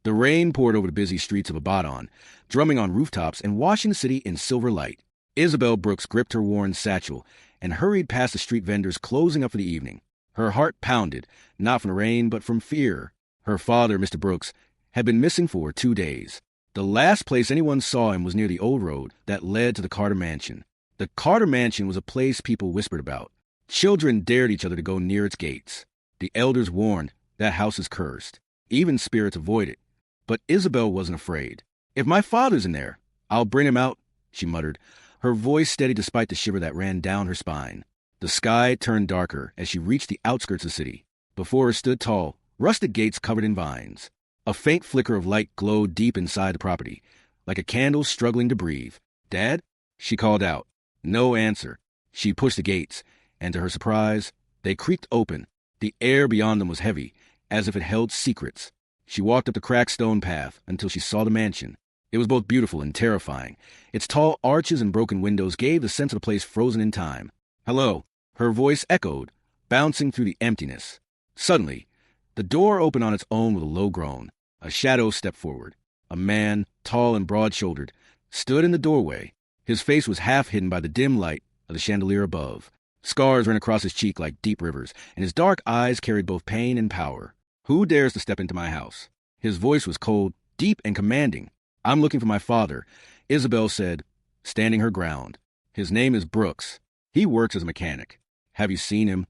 The rain poured over the busy streets of Ibadan, drumming on rooftops and washing the city in silver light. Isabel Brooks gripped her worn satchel and hurried past the street vendors closing up for the evening. Her heart pounded, not from the rain, but from fear. Her father, Mr. Brooks, had been missing for 2 days. The last place anyone saw him was near the old road that led to the Carter Mansion. The Carter Mansion was a place people whispered about. Children dared each other to go near its gates. The elders warned, that house is cursed. Even spirits avoided. But Isabel wasn't afraid. If my father's in there, I'll bring him out, she muttered, her voice steady despite the shiver that ran down her spine. The sky turned darker as she reached the outskirts of the city. Before her stood tall, rusted gates covered in vines. A faint flicker of light glowed deep inside the property, like a candle struggling to breathe. "Dad?" she called out. No answer. She pushed the gates, and to her surprise, they creaked open. The air beyond them was heavy, as if it held secrets. She walked up the cracked stone path until she saw the mansion. It was both beautiful and terrifying. Its tall arches and broken windows gave the sense of the place frozen in time. "Hello," her voice echoed, bouncing through the emptiness. Suddenly, the door opened on its own with a low groan. A shadow stepped forward. A man, tall and broad-shouldered, stood in the doorway. His face was half hidden by the dim light of the chandelier above. Scars ran across his cheek like deep rivers, and his dark eyes carried both pain and power. "Who dares to step into my house?" His voice was cold, deep, and commanding. "I'm looking for my father," Isabel said, standing her ground. "His name is Brooks. He works as a mechanic. Have you seen him?"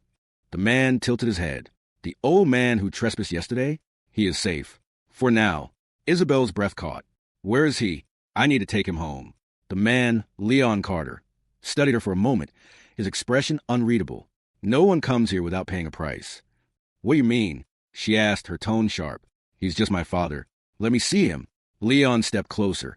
The man tilted his head. "The old man who trespassed yesterday? He is safe. For now." Isabel's breath caught. "Where is he? I need to take him home." The man, Leon Carter, studied her for a moment, his expression unreadable. "No one comes here without paying a price." "What do you mean?" she asked, her tone sharp. "He's just my father. Let me see him." Leon stepped closer,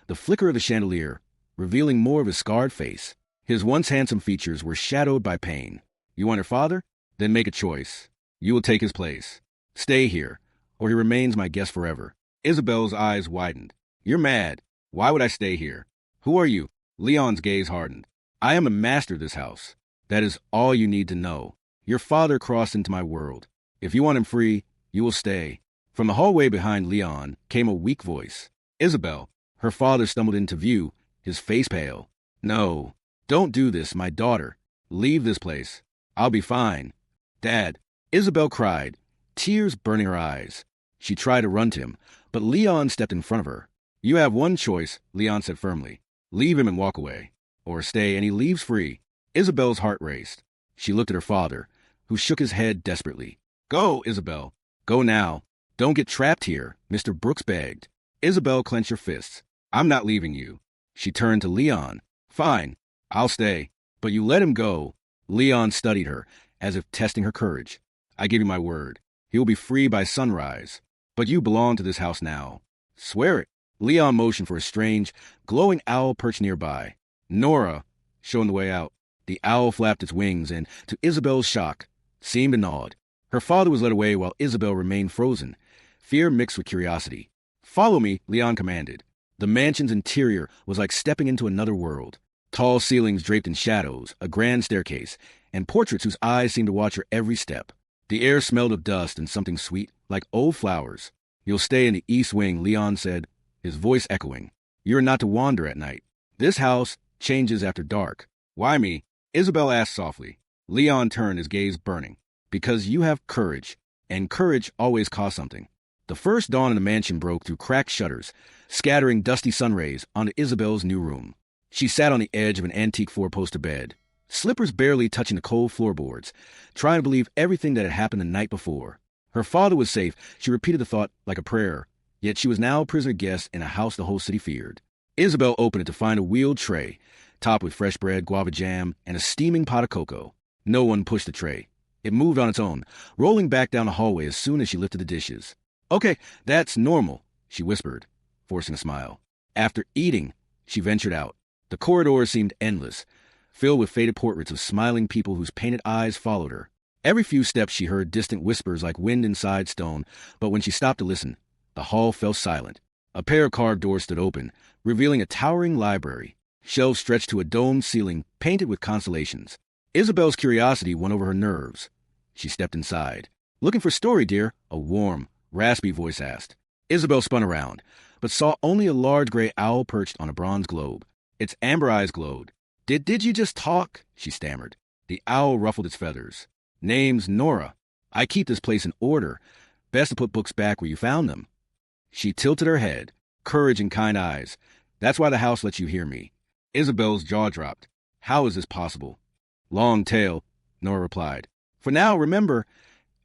the flicker of the chandelier revealing more of his scarred face. His once handsome features were shadowed by pain. "You want your father? Then make a choice. You will take his place. Stay here, or he remains my guest forever." Isabel's eyes widened. "You're mad. Why would I stay here? Who are you?" Leon's gaze hardened. "I am a master of this house. That is all you need to know. Your father crossed into my world. If you want him free, you will stay." From the hallway behind Leon came a weak voice. "Isabel." Her father stumbled into view, his face pale. "No, don't do this, my daughter. Leave this place. I'll be fine." "Dad," Isabel cried, tears burning her eyes. She tried to run to him, but Leon stepped in front of her. "You have one choice," Leon said firmly. "Leave him and walk away. Or stay and he leaves free." Isabel's heart raced. She looked at her father, who shook his head desperately. "Go, Isabel. Go now. Don't get trapped here," Mr. Brooks begged. Isabel clenched her fists. "I'm not leaving you." She turned to Leon. "Fine, I'll stay. But you let him go." Leon studied her, as if testing her courage. "I give you my word. He will be free by sunrise. But you belong to this house now. Swear it." Leon motioned for a strange, glowing owl perched nearby. "Nora," showing the way out. The owl flapped its wings and, to Isabel's shock, seemed awed. Her father was led away while Isabel remained frozen, fear mixed with curiosity. "Follow me," Leon commanded. The mansion's interior was like stepping into another world. Tall ceilings draped in shadows, a grand staircase, and portraits whose eyes seemed to watch her every step. The air smelled of dust and something sweet, like old flowers. "You'll stay in the east wing," Leon said, his voice echoing. "You're not to wander at night. This house changes after dark." "Why me?" Isabel asked softly. Leon turned, his gaze burning. "Because you have courage, and courage always costs something." The first dawn in the mansion broke through cracked shutters, scattering dusty sun rays onto Isabel's new room. She sat on the edge of an antique four-poster bed, slippers barely touching the cold floorboards, trying to believe everything that had happened the night before. Her father was safe. She repeated the thought like a prayer, yet she was now a prisoner guest in a house the whole city feared. Isabel opened it to find a wheeled tray, topped with fresh bread, guava jam, and a steaming pot of cocoa. No one pushed the tray. It moved on its own, rolling back down the hallway as soon as she lifted the dishes. "Okay, that's normal," she whispered, forcing a smile. After eating, she ventured out. The corridor seemed endless, filled with faded portraits of smiling people whose painted eyes followed her. Every few steps she heard distant whispers like wind inside stone, but when she stopped to listen, the hall fell silent. A pair of carved doors stood open, revealing a towering library. Shelves stretched to a domed ceiling painted with constellations. Isabel's curiosity won over her nerves. She stepped inside. "Looking for story, dear?" a warm, raspy voice asked. Isabel spun around, but saw only a large gray owl perched on a bronze globe. Its amber eyes glowed. Did you just talk? She stammered. The owl ruffled its feathers. Name's Nora. I keep this place in order. Best to put books back where you found them. She tilted her head, courage and kind eyes. That's why the house lets you hear me. Isabel's jaw dropped. How is this possible? Long tale, Nora replied. For now, remember,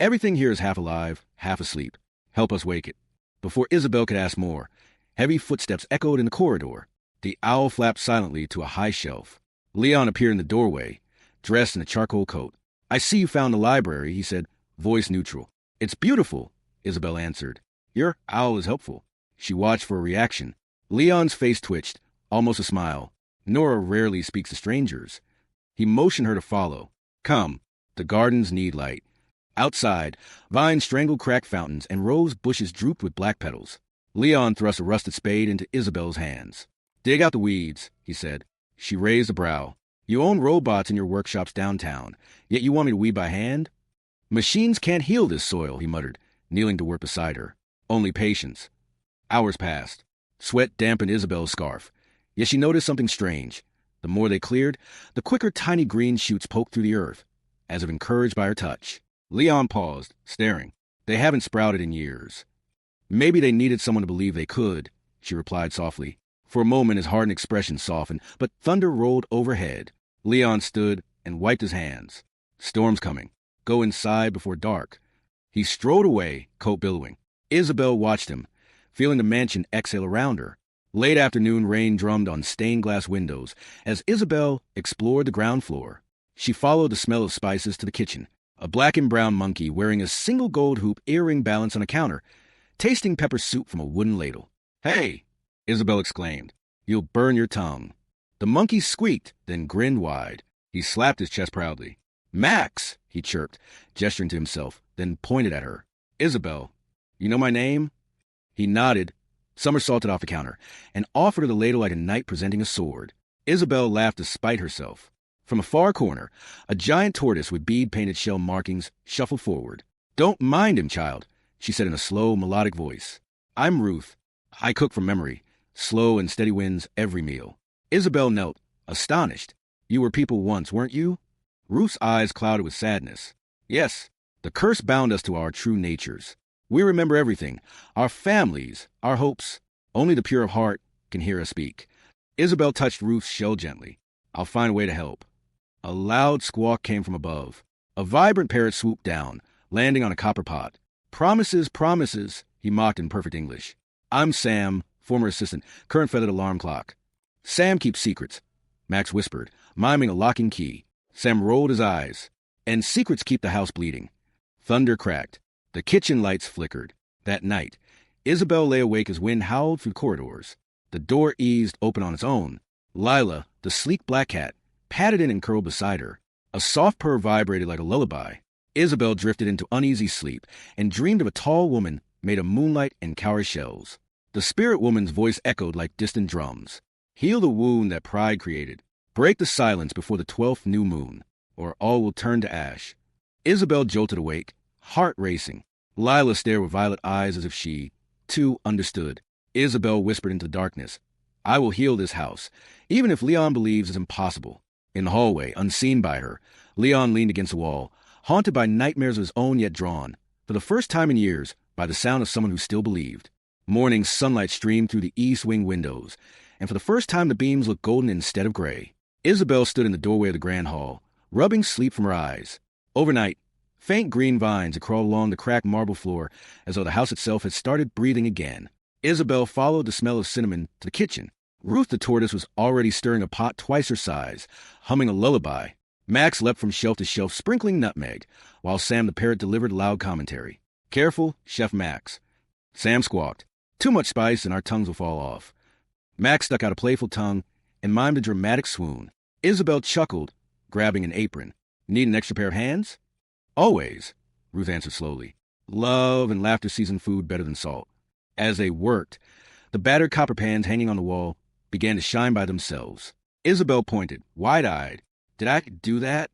everything here is half alive, half asleep. Help us wake it. Before Isabel could ask more, heavy footsteps echoed in the corridor. The owl flapped silently to a high shelf. Leon appeared in the doorway, dressed in a charcoal coat. I see you found the library, he said, voice neutral. It's beautiful, Isabel answered. Your owl is helpful. She watched for a reaction. Leon's face twitched, almost a smile. Nora rarely speaks to strangers. He motioned her to follow. Come, the gardens need light. Outside, vines strangled cracked fountains and rose bushes drooped with black petals. Leon thrust a rusted spade into Isabel's hands. Dig out the weeds, he said. She raised a brow. You own robots in your workshops downtown, yet you want me to weed by hand? Machines can't heal this soil, he muttered, kneeling to work beside her. Only patience. Hours passed. Sweat dampened Isabel's scarf. Yet she noticed something strange. The more they cleared, the quicker tiny green shoots poked through the earth, as if encouraged by her touch. Leon paused, staring. They haven't sprouted in years. Maybe they needed someone to believe they could, she replied softly. For a moment his hardened expression softened, but thunder rolled overhead. Leon stood and wiped his hands. Storm's coming. Go inside before dark. He strode away, coat billowing. Isabel watched him, feeling the mansion exhale around her. Late afternoon rain drummed on stained glass windows as Isabel explored the ground floor. She followed the smell of spices to the kitchen. A black and brown monkey wearing a single gold hoop earring balanced on a counter, tasting pepper soup from a wooden ladle. Hey! Isabel exclaimed. You'll burn your tongue. The monkey squeaked, then grinned wide. He slapped his chest proudly. Max! He chirped, gesturing to himself, then pointed at her. Isabel, you know my name? He nodded, somersaulted off the counter, and offered her the ladle like a knight presenting a sword. Isabel laughed to spite herself. From a far corner, a giant tortoise with bead-painted shell markings shuffled forward. Don't mind him, child, she said in a slow, melodic voice. I'm Ruth. I cook from memory. Slow and steady wins every meal. Isabel knelt, astonished. You were people once, weren't you? Ruth's eyes clouded with sadness. Yes, the curse bound us to our true natures. We remember everything, our families, our hopes. Only the pure of heart can hear us speak. Isabel touched Ruth's shell gently. I'll find a way to help. A loud squawk came from above. A vibrant parrot swooped down, landing on a copper pot. Promises, promises, he mocked in perfect English. I'm Sam, former assistant, current feathered alarm clock. Sam keeps secrets, Max whispered, miming a locking key. Sam rolled his eyes. And secrets keep the house bleeding. Thunder cracked. The kitchen lights flickered. That night, Isabel lay awake as wind howled through the corridors. The door eased open on its own. Lila, the sleek black cat, patted in and curled beside her. A soft purr vibrated like a lullaby. Isabel drifted into uneasy sleep and dreamed of a tall woman made of moonlight and cowrie shells. The spirit woman's voice echoed like distant drums. Heal the wound that pride created. Break the silence before the 12th new moon, or all will turn to ash. Isabel jolted awake, heart racing. Lila stared with violet eyes as if she, too, understood. Isabel whispered into the darkness, I will heal this house, even if Leon believes it's impossible. In the hallway, unseen by her, Leon leaned against the wall, haunted by nightmares of his own yet drawn, for the first time in years, by the sound of someone who still believed. Morning sunlight streamed through the east wing windows, and for the first time the beams looked golden instead of gray. Isabel stood in the doorway of the grand hall, rubbing sleep from her eyes. Overnight, faint green vines had crawled along the cracked marble floor as though the house itself had started breathing again. Isabel followed the smell of cinnamon to the kitchen. Ruth the tortoise was already stirring a pot twice her size, humming a lullaby. Max leapt from shelf to shelf, sprinkling nutmeg, while Sam the parrot delivered loud commentary. Careful, Chef Max. Sam squawked. Too much spice and our tongues will fall off. Max stuck out a playful tongue and mimed a dramatic swoon. Isabel chuckled, grabbing an apron. Need an extra pair of hands? Always, Ruth answered slowly. Love and laughter season food better than salt. As they worked, the battered copper pans hanging on the wall began to shine by themselves. Isabel pointed, wide-eyed. Did I do that?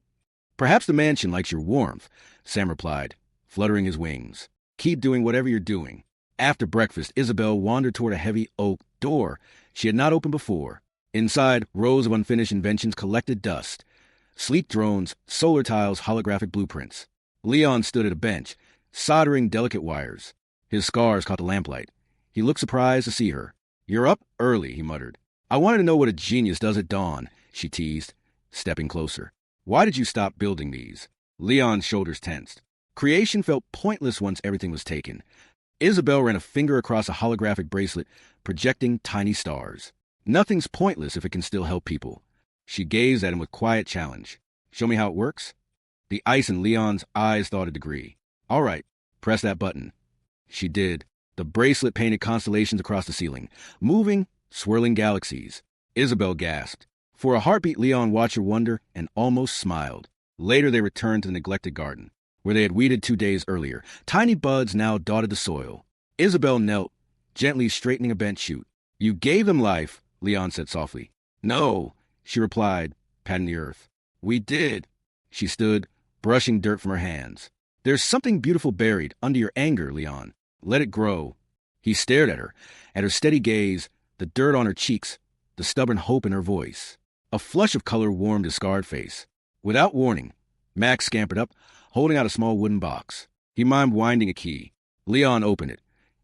Perhaps the mansion likes your warmth, Sam replied, fluttering his wings. Keep doing whatever you're doing. After breakfast, Isabel wandered toward a heavy oak door she had not opened before. Inside, rows of unfinished inventions collected dust. Sleek drones, solar tiles, holographic blueprints. Leon stood at a bench, soldering delicate wires. His scars caught the lamplight. He looked surprised to see her. "You're up early," he muttered. "I wanted to know what a genius does at dawn," she teased, stepping closer. "Why did you stop building these?" Leon's shoulders tensed. Creation felt pointless once everything was taken. Isabel ran a finger across a holographic bracelet, projecting tiny stars. "Nothing's pointless if it can still help people." She gazed at him with quiet challenge. "Show me how it works?" The ice in Leon's eyes thought a degree. "All right, press that button." She did. The bracelet painted constellations across the ceiling, moving, swirling galaxies. Isabel gasped. For a heartbeat, Leon watched her wonder and almost smiled. Later, they returned to the neglected garden, where they had weeded 2 days earlier. Tiny buds now dotted the soil. Isabel knelt, gently straightening a bent shoot. "You gave them life," Leon said softly. "No," she replied, patting the earth. "We did." She stood, brushing dirt from her hands. "There's something beautiful buried under your anger, Leon. Let it grow." He stared at her steady gaze, the dirt on her cheeks, the stubborn hope in her voice. A flush of color warmed his scarred face. Without warning, Max scampered up, holding out a small wooden box. He mimed winding a key. Leon opened it.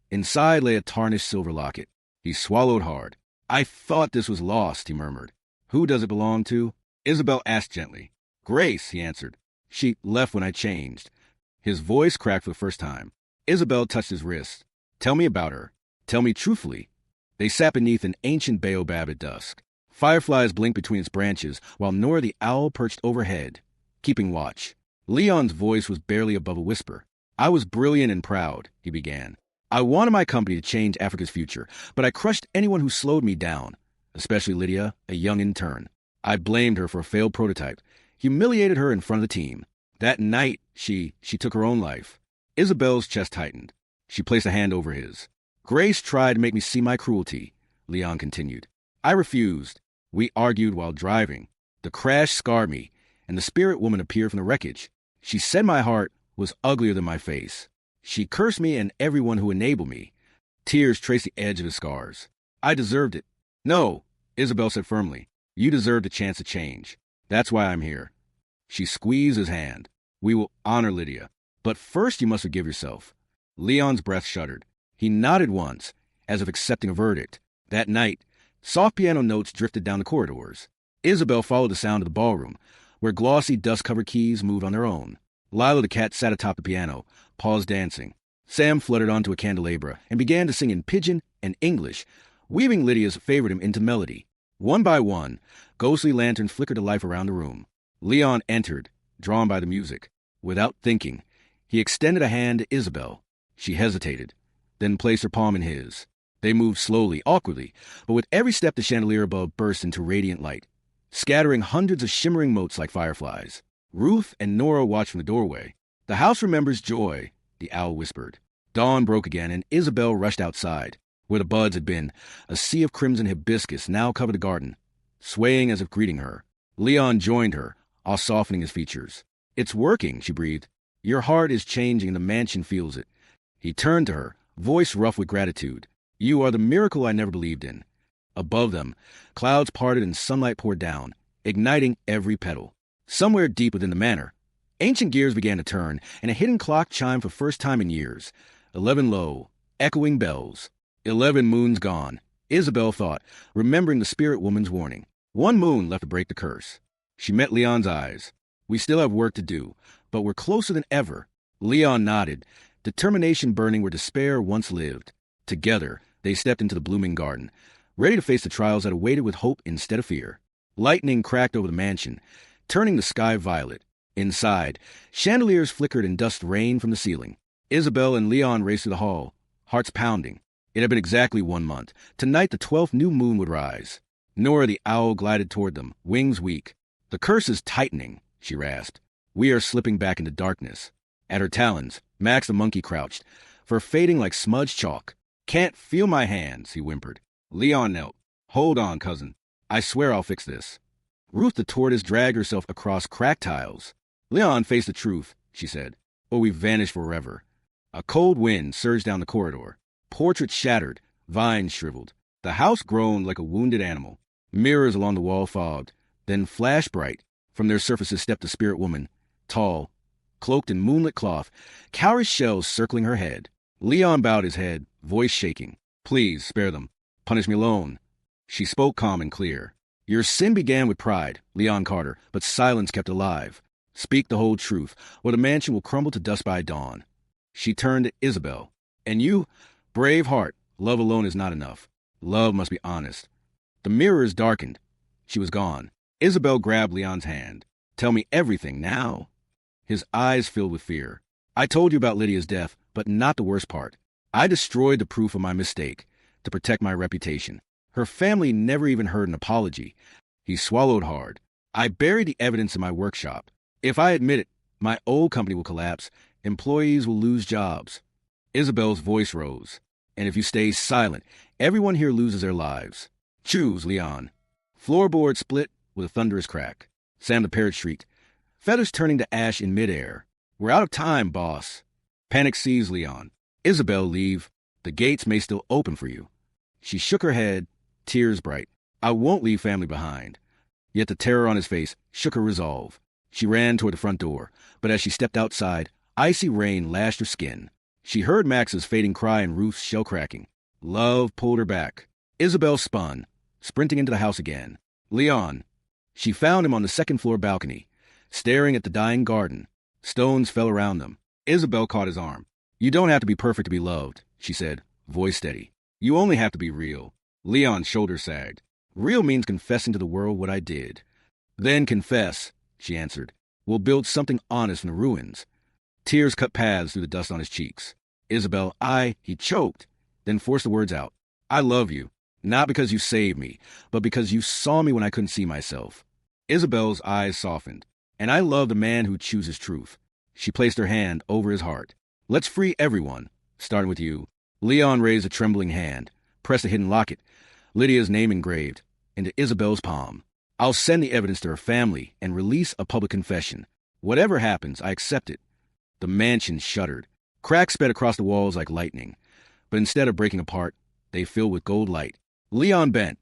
Inside lay a tarnished silver locket. He swallowed hard. "I thought this was lost," he murmured. "Who does it belong to?" Isabel asked gently. "Grace," he answered. "She left when I changed." His voice cracked for the first time. Isabel touched his wrist. "Tell me about her. Tell me truthfully." They sat beneath an ancient baobab at dusk. Fireflies blinked between its branches, while Nora the owl perched overhead, keeping watch. Leon's voice was barely above a whisper. "I was brilliant and proud," he began. "I wanted my company to change Africa's future, but I crushed anyone who slowed me down, especially Lydia, a young intern. I blamed her for a failed prototype, humiliated her in front of the team. That night, she took her own life." Isabel's chest tightened. She placed a hand over his. "Grace tried to make me see my cruelty," Leon continued. "I refused. We argued while driving. The crash scarred me, and the spirit woman appeared from the wreckage. She said my heart was uglier than my face. She cursed me and everyone who enabled me." Tears traced the edge of his scars. "I deserved it." "No," Isabel said firmly. "You deserved a chance to change. That's why I'm here." She squeezed his hand. "We will honor Lydia. But first you must forgive yourself." Leon's breath shuddered. He nodded once, as if accepting a verdict. That night, soft piano notes drifted down the corridors. Isabel followed the sound of the ballroom, where glossy, dust-covered keys moved on their own. Lila the cat sat atop the piano, paws dancing. Sam fluttered onto a candelabra and began to sing in pidgin and English, weaving Lydia's favorite hymn into melody. One by one, ghostly lanterns flickered to life around the room. Leon entered, drawn by the music. Without thinking, he extended a hand to Isabel. She hesitated, then placed her palm in his. They moved slowly, awkwardly, but with every step the chandelier above burst into radiant light, scattering hundreds of shimmering motes like fireflies. Ruth and Nora watched from the doorway. "The house remembers joy," the owl whispered. Dawn broke again, and Isabel rushed outside. Where the buds had been, a sea of crimson hibiscus now covered the garden, swaying as if greeting her. Leon joined her, all softening his features. "It's working," she breathed. "Your heart is changing, and the mansion feels it." He turned to her, voice rough with gratitude. "You are the miracle I never believed in." Above them, clouds parted and sunlight poured down, igniting every petal. Somewhere deep within the manor, ancient gears began to turn, and a hidden clock chimed for first time in years. 11 low, echoing bells. 11 moons gone, Isabel thought, remembering the spirit woman's warning. 1 moon left to break the curse. She met Leon's eyes. "We still have work to do, but we're closer than ever." Leon nodded, determination burning where despair once lived. Together, they stepped into the blooming garden, ready to face the trials that awaited with hope instead of fear. Lightning cracked over the mansion, turning the sky violet. Inside, chandeliers flickered and dust rained from the ceiling. Isabel and Leon raced through the hall, hearts pounding. It had been exactly 1 month. Tonight, the 12th new moon would rise. Nora the owl glided toward them, wings weak. "The curse is tightening," she rasped. "We are slipping back into darkness." At her talons, Max the monkey crouched, fur fading like smudged chalk. "Can't feel my hands," he whimpered. Leon knelt. "Hold on, cousin. I swear I'll fix this." Ruth the tortoise dragged herself across cracked tiles. "Leon, face the truth," she said, "or we vanish forever." A cold wind surged down the corridor. Portraits shattered, vines shriveled. The house groaned like a wounded animal. Mirrors along the wall fogged, then flashed bright. From their surfaces stepped a spirit woman, tall, cloaked in moonlit cloth, cowrie shells circling her head. Leon bowed his head, voice shaking. Please, spare them. Punish me alone. She spoke calm and clear. Your sin began with pride, Leon Carter, but silence kept alive. Speak the whole truth, or the mansion will crumble to dust by dawn. She turned to Isabel. And you, brave heart, love alone is not enough. Love must be honest. The mirrors darkened. She was gone. Isabel grabbed Leon's hand. Tell me everything now. His eyes filled with fear. I told you about Lydia's death, but not the worst part. I destroyed the proof of my mistake to protect my reputation. Her family never even heard an apology. He swallowed hard. I buried the evidence in my workshop. If I admit it, my old company will collapse. Employees will lose jobs. Isabel's voice rose. And if you stay silent, everyone here loses their lives. Choose, Leon. Floorboard split with a thunderous crack. Sam the parrot shrieked, feathers turning to ash in midair. We're out of time, boss. Panic seized Leon. Isabel, leave. The gates may still open for you. She shook her head, tears bright. I won't leave family behind. Yet the terror on his face shook her resolve. She ran toward the front door, but as she stepped outside, icy rain lashed her skin. She heard Max's fading cry and Ruth's shell cracking. Love pulled her back. Isabel spun, sprinting into the house again. Leon. She found him on the second-floor balcony, staring at the dying garden. Stones fell around them. Isabel caught his arm. You don't have to be perfect to be loved, she said, voice steady. You only have to be real. Leon's shoulder sagged. Real means confessing to the world what I did. Then confess, she answered. We'll build something honest in the ruins. Tears cut paths through the dust on his cheeks. Isabel, he choked, then forced the words out. I love you, not because you saved me, but because you saw me when I couldn't see myself. Isabel's eyes softened. And I love the man who chooses truth. She placed her hand over his heart. Let's free everyone, starting with you. Leon raised a trembling hand, pressed a hidden locket, Lydia's name engraved, into Isabel's palm. I'll send the evidence to her family and release a public confession. Whatever happens, I accept it. The mansion shuddered. Cracks sped across the walls like lightning. But instead of breaking apart, they filled with gold light. Leon bent,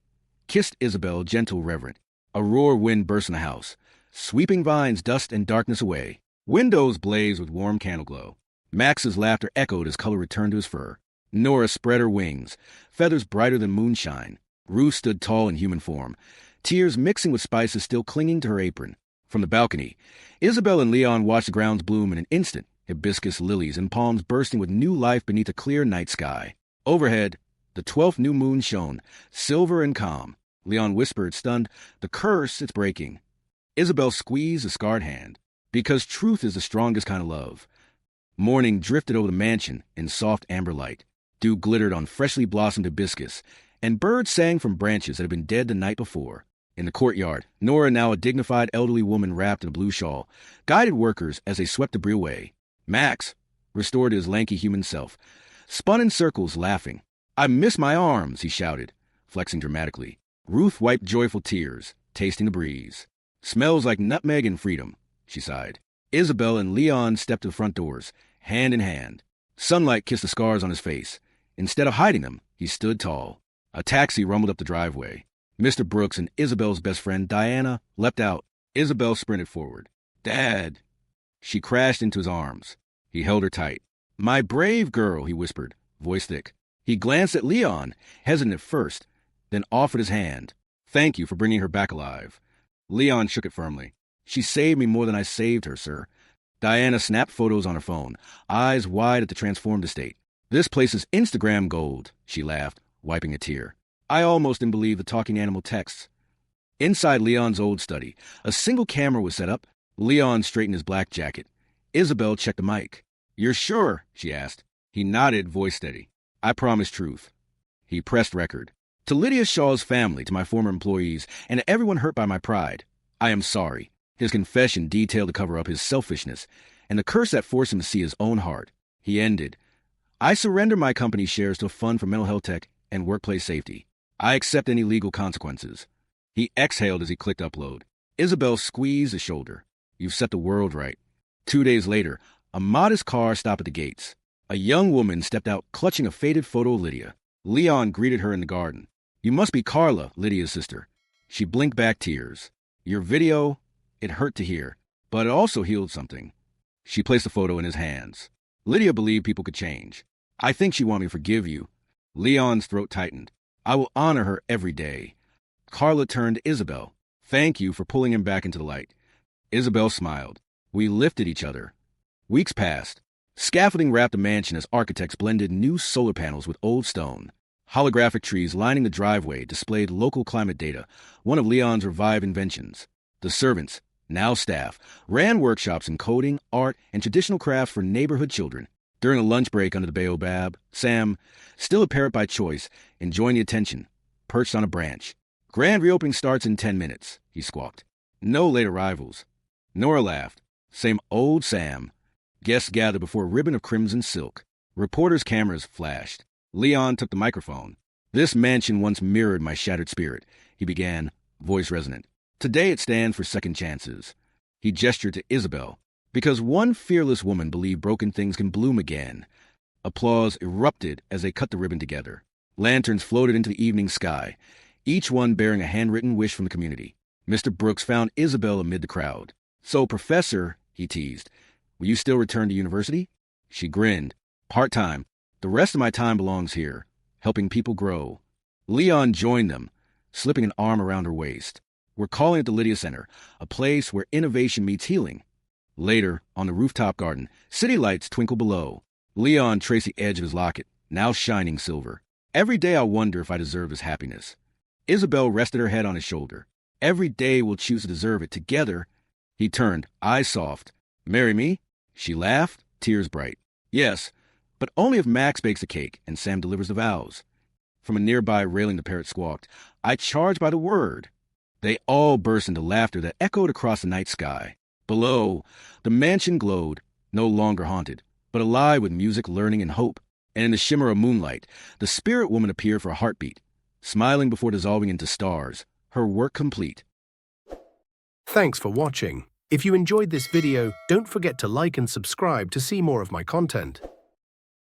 kissed Isabel, gentle, reverent. A roar wind burst in the house, sweeping vines, dust, and darkness away. Windows blazed with warm candle glow. Max's laughter echoed as color returned to his fur. Nora spread her wings, feathers brighter than moonshine. Ruth stood tall in human form, tears mixing with spices still clinging to her apron. From the balcony, Isabel and Leon watched the grounds bloom in an instant, hibiscus lilies and palms bursting with new life beneath a clear night sky. Overhead, the 12th new moon shone, silver and calm. Leon whispered, stunned, the curse, it's breaking. Isabel squeezed a scarred hand. Because truth is the strongest kind of love. Morning drifted over the mansion in soft amber light. Dew glittered on freshly blossomed hibiscus, and birds sang from branches that had been dead the night before. In the courtyard, Nora, now a dignified elderly woman wrapped in a blue shawl, guided workers as they swept debris away. Max, restored to his lanky human self, spun in circles, laughing. I miss my arms, he shouted, flexing dramatically. Ruth wiped joyful tears, tasting the breeze. Smells like nutmeg and freedom, she sighed. Isabel and Leon stepped to the front doors, hand in hand. Sunlight kissed the scars on his face. Instead of hiding them, he stood tall. A taxi rumbled up the driveway. Mr. Brooks and Isabel's best friend, Diana, leapt out. Isabel sprinted forward. Dad! She crashed into his arms. He held her tight. My brave girl, he whispered, voice thick. He glanced at Leon, hesitant at first, then offered his hand. Thank you for bringing her back alive. Leon shook it firmly. She saved me more than I saved her, sir. Diana snapped photos on her phone, eyes wide at the transformed estate. This place is Instagram gold, she laughed, wiping a tear. I almost didn't believe the talking animal texts. Inside Leon's old study, a single camera was set up. Leon straightened his black jacket. Isabel checked the mic. You're sure? She asked. He nodded, voice steady. I promise truth. He pressed record. To Lydia Shaw's family, to my former employees, and to everyone hurt by my pride, I am sorry. His confession detailed to cover up his selfishness and the curse that forced him to see his own heart. He ended. I surrender my company's shares to a fund for mental health tech and workplace safety. I accept any legal consequences. He exhaled as he clicked upload. Isabel squeezed his shoulder. You've set the world right. 2 days later, a modest car stopped at the gates. A young woman stepped out clutching a faded photo of Lydia. Leon greeted her in the garden. "You must be Carla, Lydia's sister." She blinked back tears. "Your video, it hurt to hear, but it also healed something." She placed the photo in his hands. Lydia believed people could change. "I think she wanted me to forgive you." Leon's throat tightened. "I will honor her every day." Carla turned to Isabel. "Thank you for pulling him back into the light." Isabel smiled. We lifted each other. Weeks passed. Scaffolding wrapped the mansion as architects blended new solar panels with old stone. Holographic trees lining the driveway displayed local climate data, one of Leon's revived inventions. The servants, now staff, ran workshops in coding, art, and traditional crafts for neighborhood children. During a lunch break under the baobab, Sam, still a parrot by choice, enjoying the attention, perched on a branch. "Grand reopening starts in 10 minutes, he squawked. No late arrivals. Nora laughed. Same old Sam. Guests gathered before a ribbon of crimson silk. Reporters' cameras flashed. Leon took the microphone. "This mansion once mirrored my shattered spirit," he began, voice resonant. "Today it stands for second chances." He gestured to Isabel. "Because one fearless woman believed broken things can bloom again." Applause erupted as they cut the ribbon together. Lanterns floated into the evening sky, each one bearing a handwritten wish from the community. Mr. Brooks found Isabel amid the crowd. "So, Professor," he teased, "will you still return to university?" She grinned. "Part-time. The rest of my time belongs here, helping people grow." Leon joined them, slipping an arm around her waist. "We're calling it the Lydia Center, a place where innovation meets healing." Later, on the rooftop garden, city lights twinkled below. Leon traced the edge of his locket, now shining silver. "Every day I wonder if I deserve this happiness." Isabel rested her head on his shoulder. "Every day we'll choose to deserve it together." He turned, eyes soft. "Marry me?" She laughed, tears bright. "Yes, but only if Max bakes the cake and Sam delivers the vows." From a nearby railing the parrot squawked, "I charge by the word." They all burst into laughter that echoed across the night sky. Below, the mansion glowed, no longer haunted, but alive with music, learning, and hope. And in the shimmer of moonlight, the spirit woman appeared for a heartbeat, smiling before dissolving into stars, her work complete. Thanks for watching. If you enjoyed this video, don't forget to like and subscribe to see more of my content.